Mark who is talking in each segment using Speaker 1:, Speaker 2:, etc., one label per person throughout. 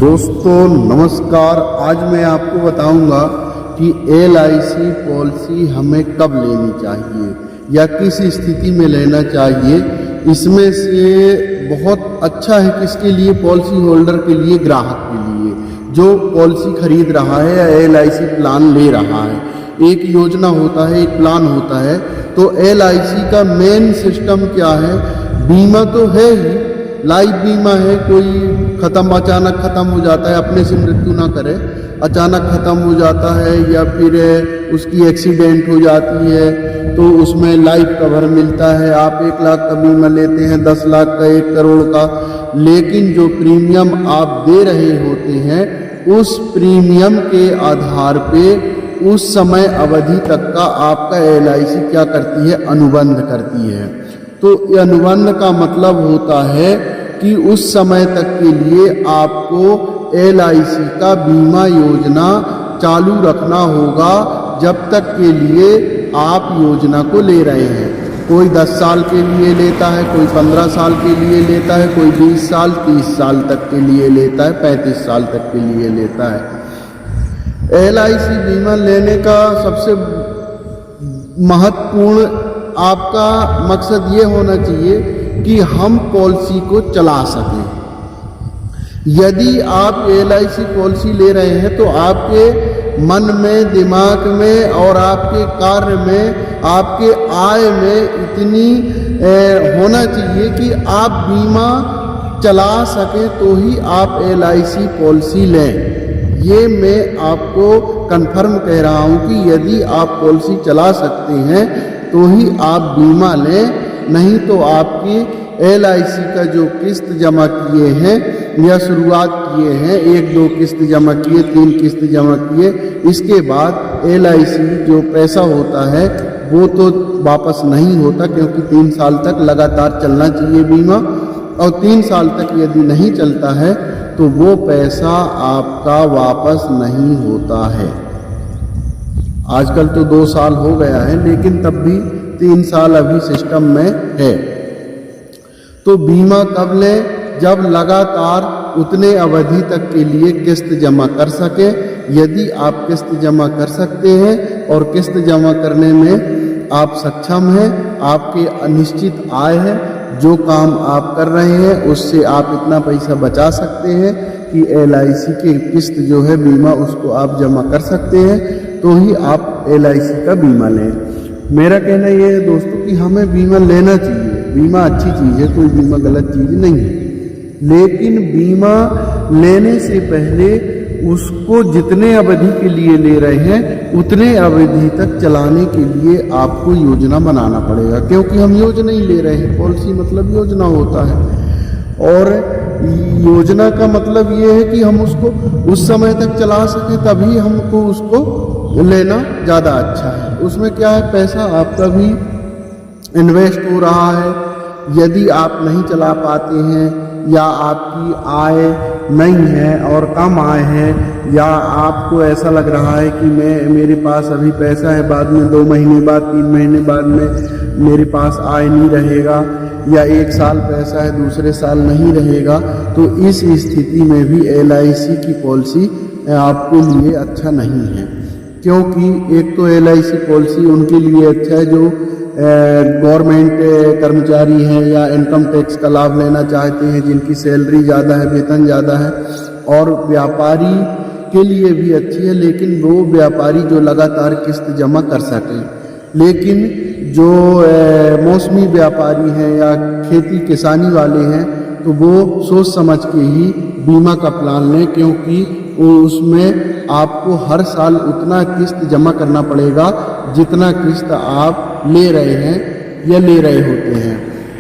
Speaker 1: दोस्तों नमस्कार। आज मैं आपको बताऊंगा कि LIC पॉलिसी हमें कब लेनी चाहिए या किस स्थिति में लेना चाहिए। इसमें से बहुत अच्छा है किसके लिए, पॉलिसी होल्डर के लिए, ग्राहक के लिए जो पॉलिसी खरीद रहा है या LIC प्लान ले रहा है। एक योजना होता है, एक प्लान होता है। तो LIC का मेन सिस्टम क्या है? बीमा तो है ही, लाइफ बीमा है। कोई अचानक ख़त्म हो जाता है, अपने से मृत्यु ना करे, अचानक ख़त्म हो जाता है या फिर उसकी एक्सीडेंट हो जाती है तो उसमें लाइफ कवर मिलता है। आप 1 लाख का बीमा लेते हैं, 10 लाख का, 1 करोड़ का, लेकिन जो प्रीमियम आप दे रहे होते हैं उस प्रीमियम के आधार पे उस समय अवधि तक का आपका LIC क्या करती है? अनुबंध करती है। तो अनुबंध का मतलब होता है कि उस समय तक के लिए आपको LIC का बीमा योजना चालू रखना होगा जब तक के लिए आप योजना को ले रहे हैं। कोई 10 साल के लिए लेता है, कोई 15 साल के लिए लेता है, कोई 20 साल 30 साल तक के लिए लेता है, 35 साल तक के लिए लेता है। LIC बीमा लेने का सबसे महत्वपूर्ण आपका मकसद ये होना चाहिए कि हम पॉलिसी को चला सकें। यदि आप LIC पॉलिसी ले रहे हैं तो आपके मन में, दिमाग में और आपके कार्य में, आपके आय में इतनी होना चाहिए कि आप बीमा चला सकें तो ही आप LIC पॉलिसी लें। ये मैं आपको कंफर्म कह रहा हूँ कि यदि आप पॉलिसी चला सकते हैं तो ही आप बीमा लें, नहीं तो आपकी LIC का जो किस्त जमा किए हैं या शुरुआत किए हैं, 1-2 किस्त जमा किए, 3 किस्त जमा किए, इसके बाद LIC जो पैसा होता है वो तो वापस नहीं होता, क्योंकि 3 साल तक लगातार चलना चाहिए बीमा। और 3 साल तक यदि नहीं चलता है तो वो पैसा आपका वापस नहीं होता है। आजकल तो 2 साल हो गया है, लेकिन तब भी 3 साल अभी सिस्टम में है। तो बीमा कब लें? जब लगातार उतने अवधि तक के लिए किस्त जमा कर सके। यदि आप किस्त जमा कर सकते हैं और किस्त जमा करने में आप सक्षम हैं, आपके अनिश्चित आय है, जो काम आप कर रहे हैं उससे आप इतना पैसा बचा सकते हैं कि LIC की किस्त जो है बीमा उसको आप जमा कर सकते हैं, तो ही आप LIC का बीमा लें। मेरा कहना यह है दोस्तों कि हमें बीमा लेना चाहिए। बीमा अच्छी चीज़ है, कोई बीमा गलत चीज़ नहीं है, लेकिन बीमा लेने से पहले उसको जितने अवधि के लिए ले रहे हैं उतने अवधि तक चलाने के लिए आपको योजना बनाना पड़ेगा। क्योंकि हम योजना ही ले रहे हैं, पॉलिसी मतलब योजना होता है, और योजना का मतलब ये है कि हम उसको उस समय तक चला सकें, तभी हमको उसको लेना ज़्यादा अच्छा है। उसमें क्या है, पैसा आपका भी इन्वेस्ट हो रहा है। यदि आप नहीं चला पाते हैं या आपकी आय नहीं है और कम आय है, या आपको ऐसा लग रहा है कि मेरे पास अभी पैसा है, बाद में 2 महीने बाद, 3 महीने बाद में मेरे पास आय नहीं रहेगा, या 1 साल पैसा है दूसरे साल नहीं रहेगा, तो इस स्थिति में भी LIC की पॉलिसी आपके लिए अच्छा नहीं है। क्योंकि एक तो LIC पॉलिसी उनके लिए अच्छा है जो गवर्नमेंट कर्मचारी हैं या इनकम टैक्स का लाभ लेना चाहते हैं, जिनकी सैलरी ज़्यादा है, वेतन ज़्यादा है, और व्यापारी के लिए भी अच्छी है, लेकिन वो व्यापारी जो लगातार किस्त जमा कर सकें। लेकिन जो मौसमी व्यापारी हैं या खेती किसानी वाले हैं तो वो सोच समझ के ही बीमा का प्लान लें, क्योंकि उसमें आपको हर साल उतना किस्त जमा करना पड़ेगा जितना किस्त आप ले रहे हैं या ले रहे होते हैं।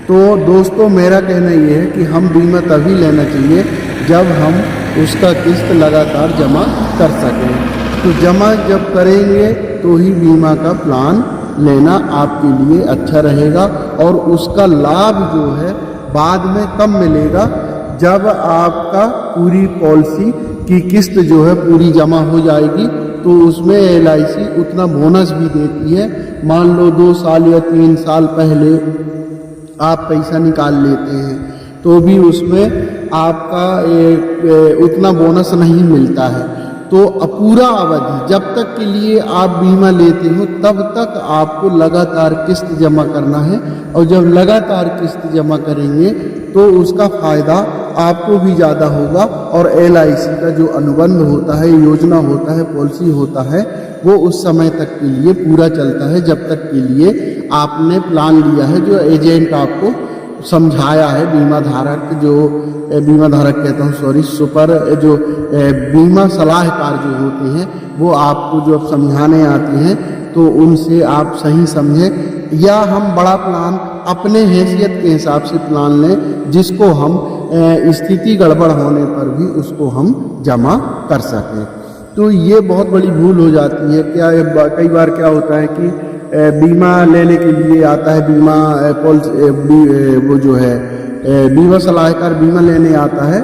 Speaker 1: तो दोस्तों मेरा कहना ये है कि हम बीमा तभी लेना चाहिए जब हम उसका किस्त लगातार जमा कर सकें। तो जमा जब करेंगे तो ही बीमा का प्लान लेना आपके लिए अच्छा रहेगा, और उसका लाभ जो है बाद में कब मिलेगा? जब आपका पूरी पॉलिसी की किस्त जो है पूरी जमा हो जाएगी, तो उसमें LIC उतना बोनस भी देती है। मान लो 2 साल या 3 साल पहले आप पैसा निकाल लेते हैं तो भी उसमें आपका उतना बोनस नहीं मिलता है। तो पूरा अवधि जब तक के लिए आप बीमा लेते हो तब तक आपको लगातार किस्त जमा करना है, और जब लगातार किस्त जमा करेंगे तो उसका फ़ायदा आपको भी ज़्यादा होगा। और LIC का जो अनुबंध होता है, योजना होता है, पॉलिसी होता है, वो उस समय तक के लिए पूरा चलता है जब तक के लिए आपने प्लान लिया है, जो एजेंट आपको समझाया है। बीमा धारक कहता हूँ, सॉरी, जो बीमा सलाहकार जो होते हैं वो आपको जो समझाने आते हैं, तो उनसे आप सही समझें, या हम बड़ा प्लान अपने हैसियत के हिसाब से प्लान लें जिसको हम स्थिति गड़बड़ होने पर भी उसको हम जमा कर सकें। तो ये बहुत बड़ी भूल हो जाती है। कई बार क्या होता है कि बीमा लेने के लिए आता है, वो जो है बीमा सलाहकार बीमा लेने आता है,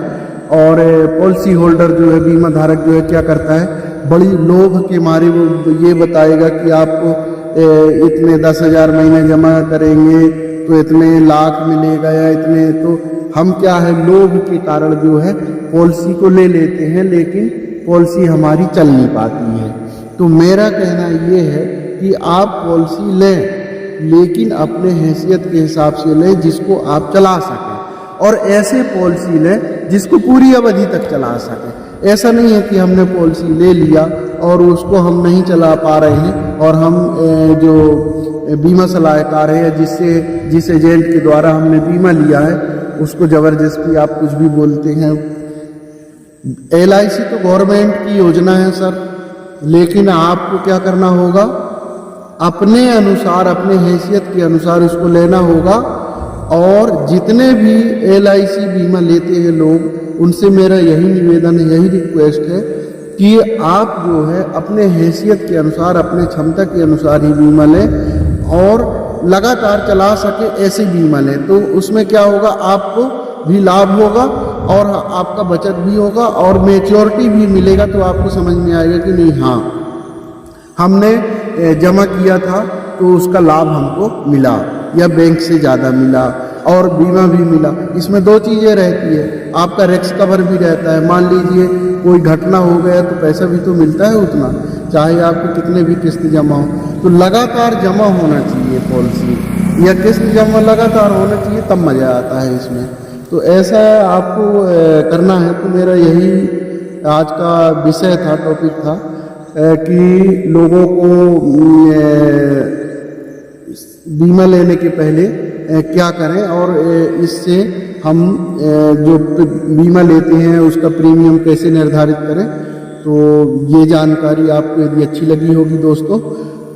Speaker 1: और पॉलिसी होल्डर जो है, बीमा धारक जो है, क्या करता है, बड़ी लोभ के मारे वो ये बताएगा कि आपको इतने 10,000 महीने जमा करेंगे तो इतने लाख मिलेगा, या इतने। तो हम क्या है, लोभ के कारण जो है पॉलिसी को ले लेते हैं, लेकिन पॉलिसी हमारी चल नहीं पाती है। तो मेरा कहना ये है कि आप पॉलिसी लें, लेकिन अपने हैसियत के हिसाब से लें जिसको आप चला सकें, और ऐसे पॉलिसी लें जिसको पूरी अवधि तक चला सकें। ऐसा नहीं है कि हमने पॉलिसी ले लिया और उसको हम नहीं चला पा रहे हैं, और हम जो बीमा सलाहकार है, जिस एजेंट के द्वारा हमने बीमा लिया है, उसको ज़बरदस्ती आप कुछ भी बोलते हैं। LIC तो गवर्नमेंट की योजना है सर, लेकिन आपको क्या करना होगा, अपने अनुसार, अपने हैसियत के अनुसार उसको लेना होगा। और जितने भी LIC बीमा लेते हैं लोग, उनसे मेरा यही निवेदन है, यही रिक्वेस्ट है कि आप जो है अपने हैसियत के अनुसार, अपने क्षमता के अनुसार ही बीमा लें, और लगातार चला सके ऐसे बीमा लें। तो उसमें क्या होगा, आपको भी लाभ होगा और आपका बचत भी होगा, और मैच्योरिटी भी मिलेगा। तो आपको समझ में आएगा कि नहीं, हाँ हमने जमा किया था तो उसका लाभ हमको मिला, या बैंक से ज़्यादा मिला, और बीमा भी मिला। इसमें 2 चीज़ें रहती है, आपका रिस्क कवर भी रहता है। मान लीजिए कोई घटना हो गया तो पैसा भी तो मिलता है उतना, चाहे आपको कितने भी किस्त जमा हो। तो लगातार जमा होना चाहिए पॉलिसी, या किस्त जमा लगातार होना चाहिए, तब मज़ा आता है इसमें। तो ऐसा आपको करना है। तो मेरा यही आज का विषय था, टॉपिक था कि लोगों को बीमा लेने के पहले क्या करें, और इससे हम जो बीमा लेते हैं उसका प्रीमियम कैसे निर्धारित करें। तो ये जानकारी आपको यदि अच्छी लगी होगी दोस्तों,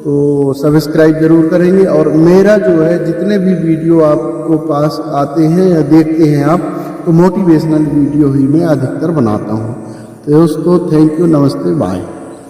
Speaker 1: तो सब्सक्राइब ज़रूर करेंगे। और मेरा जो है जितने भी वीडियो आपको पास आते हैं या देखते हैं आप, तो मोटिवेशनल वीडियो ही मैं अधिकतर बनाता हूँ। तो दोस्तों, थैंक यू, नमस्ते, बाय।